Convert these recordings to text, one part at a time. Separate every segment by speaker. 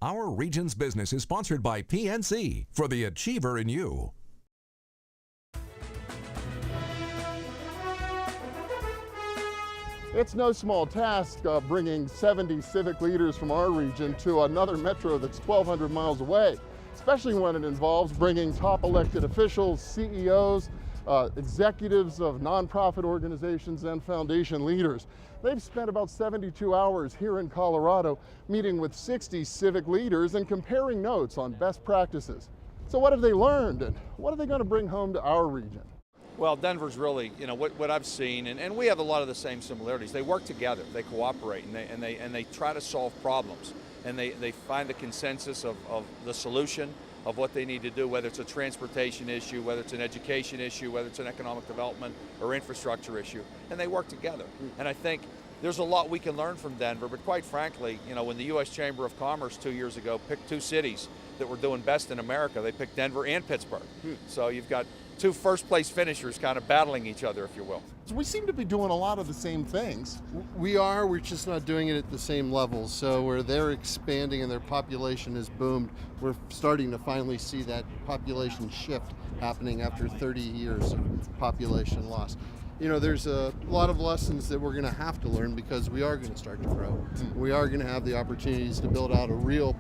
Speaker 1: Our Region's Business is sponsored by PNC for the Achiever in You.
Speaker 2: It's no small task bringing 70 civic leaders from our region to another metro that's 1,200 miles away, especially when it involves bringing top elected officials, CEOs, executives of nonprofit organizations and foundation leaders. They've spent about 72 hours here in Colorado meeting with 60 civic leaders and comparing notes on best practices. So what have they learned and what are they going to bring home to our region?
Speaker 3: Well, Denver's really, what I've seen, and we have a lot of the same similarities. They work together, they cooperate, and they try to solve problems, and they find the consensus of the solution of what they need to do, whether it's a transportation issue, whether it's an education issue, whether it's an economic development or infrastructure issue, and they work together. And I think there's a lot we can learn from Denver, but quite frankly, when the U.S. Chamber of Commerce 2 years ago picked two cities that were doing best in America, they picked Denver and Pittsburgh. So you've got two first-place finishers kind of battling each other, if you will.
Speaker 2: So we seem to be doing a lot of the same things.
Speaker 4: We're just not doing it at the same level. So where they're expanding and their population has boomed, we're starting to finally see that population shift happening after 30 years of population loss. There's a lot of lessons that we're going to have to learn because we are going to start to grow. We are going to have the opportunities to build out a real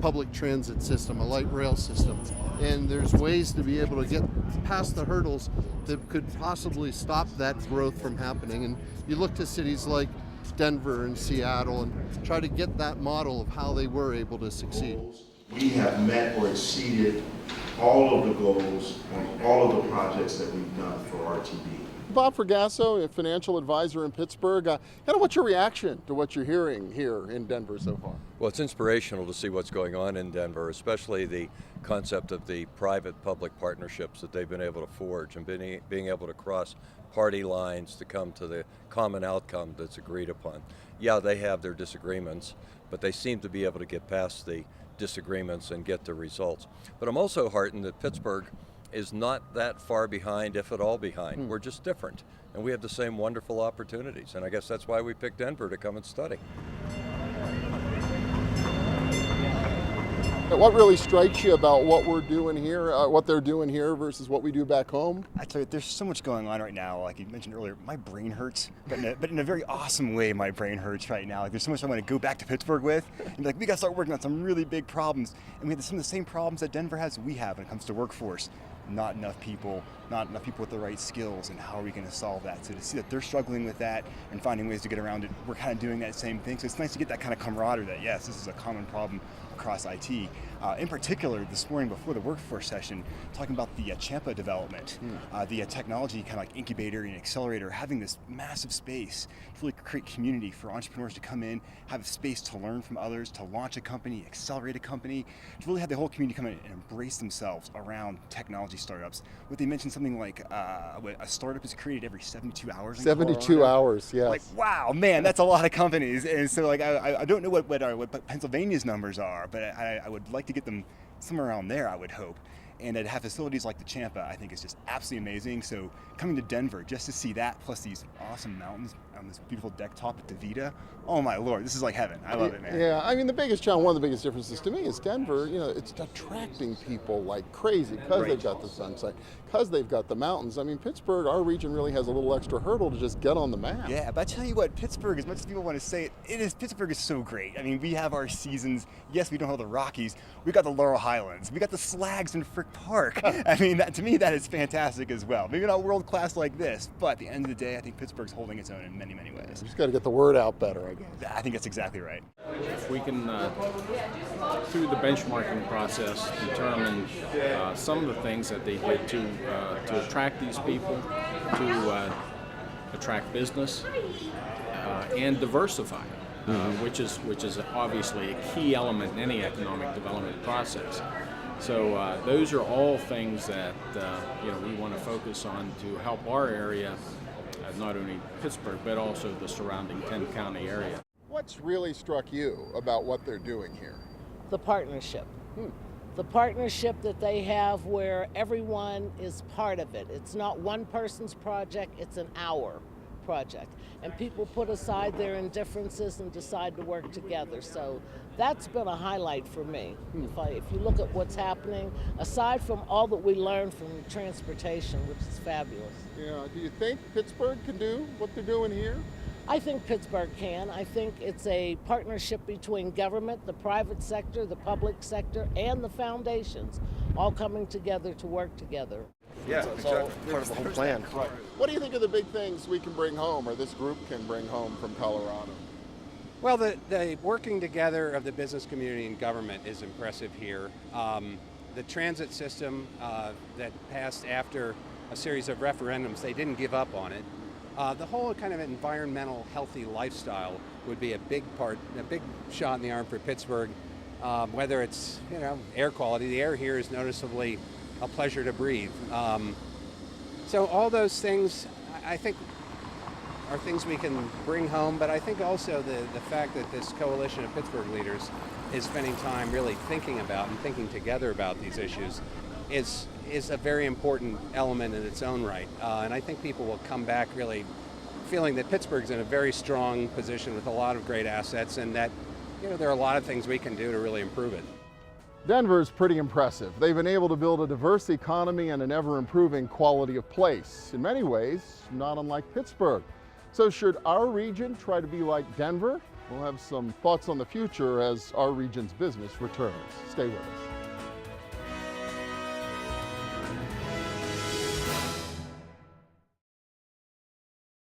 Speaker 4: public transit system, a light rail system. And there's ways to be able to get past the hurdles that could possibly stop that growth from happening. And you look to cities like Denver and Seattle and try to get that model of how they were able to succeed.
Speaker 5: We have met or exceeded all of the goals on all of the projects that we've done for RTD.
Speaker 2: Bob Fragasso, a financial advisor in Pittsburgh, what's your reaction to what you're hearing here in Denver so far?
Speaker 6: Well, it's inspirational to see what's going on in Denver, especially the concept of the private-public partnerships that they've been able to forge and being able to cross party lines to come to the common outcome that's agreed upon. Yeah, they have their disagreements, but they seem to be able to get past the disagreements and get the results. But I'm also heartened that Pittsburgh is not that far behind, if at all behind. We're just different, and we have the same wonderful opportunities, and I guess that's why we picked Denver to come and study.
Speaker 2: What really strikes you about what we're doing here, what they're doing here versus what we do back home?
Speaker 7: I tell you, there's so much going on right now. Like you mentioned earlier, my brain hurts, but in a very awesome way, my brain hurts right now. Like there's so much I want to go back to Pittsburgh with, and be like, we got to start working on some really big problems. And we have some of the same problems that Denver has, we have when it comes to workforce. Not enough people with the right skills, and how are we going to solve that? So to see that they're struggling with that and finding ways to get around it, we're kind of doing that same thing. So it's nice to get that kind of camaraderie that, yes, this is a common problem across IT. In particular, this morning before the workforce session, talking about the Champa development, the technology kind of like incubator and accelerator, having this massive space to really create community for entrepreneurs to come in, have a space to learn from others, to launch a company, accelerate a company, to really have the whole community come in and embrace themselves around technology startups. What they mentioned, something like a startup is created every 72 hours.
Speaker 2: 72 hours, yes.
Speaker 7: Like, wow, man, that's a lot of companies. And so like I don't know what Pennsylvania's numbers are, but I would like to get them somewhere around there, I would hope. And to have facilities like the Champa, I think is just absolutely amazing. So coming to Denver just to see that, plus these awesome mountains on this beautiful deck top at DeVita, oh my Lord, this is like heaven. I love it, man.
Speaker 2: Yeah, I mean the biggest challenge, one of the biggest differences to me is Denver, it's attracting people like crazy because they've got the sunset, because they've got the mountains. I mean Pittsburgh, our region really has a little extra hurdle to just get on the map.
Speaker 7: Yeah, but I tell you what, Pittsburgh, as much as people want to say Pittsburgh is so great. I mean, we have our seasons. Yes, we don't have the Rockies. We got the Laurel Highlands. We got the Slags in Frick Park. I mean, to me, that is fantastic as well. Maybe not world class like this, but at the end of the day, I think Pittsburgh's holding its own in many, many ways.
Speaker 2: We just got to get the word out better, I guess.
Speaker 7: I think that's exactly right.
Speaker 8: If we can, through the benchmarking process, determine some of the things that they did to attract these people, to attract business, and diversify, which is obviously a key element in any economic development process. So those are all things that we want to focus on to help our area, not only Pittsburgh, but also the surrounding 10-county area.
Speaker 2: What's really struck you about what they're doing here?
Speaker 9: The partnership. The partnership that they have where everyone is part of it. It's not one person's project, it's an our project. And people put aside their indifferences and decide to work together. So that's been a highlight for me. If you look at what's happening, aside from all that we learned from transportation, which is fabulous.
Speaker 2: Yeah, do you think Pittsburgh can do what they're doing here?
Speaker 9: I think Pittsburgh can. I think it's a partnership between government, the private sector, the public sector, and the foundations, all coming together to work together.
Speaker 3: Yeah,
Speaker 4: It's all part of the whole plan.
Speaker 2: What do you think are the big things we can bring home, or this group can bring home from Colorado?
Speaker 10: Well, the working together of the business community and government is impressive here. The transit system that passed after a series of referendums, they didn't give up on it. The whole kind of environmental, healthy lifestyle would be a big shot in the arm for Pittsburgh. Whether it's air quality, the air here is noticeably a pleasure to breathe. So all those things, I think, are things we can bring home. But I think also the fact that this coalition of Pittsburgh leaders is spending time really thinking about and thinking together about these issues is a very important element in its own right. And I think people will come back really feeling that Pittsburgh's in a very strong position with a lot of great assets, and that there are a lot of things we can do to really improve it.
Speaker 2: Denver's pretty impressive. They've been able to build a diverse economy and an ever-improving quality of place. In many ways, not unlike Pittsburgh. So should our region try to be like Denver? We'll have some thoughts on the future as our region's business returns. Stay with us.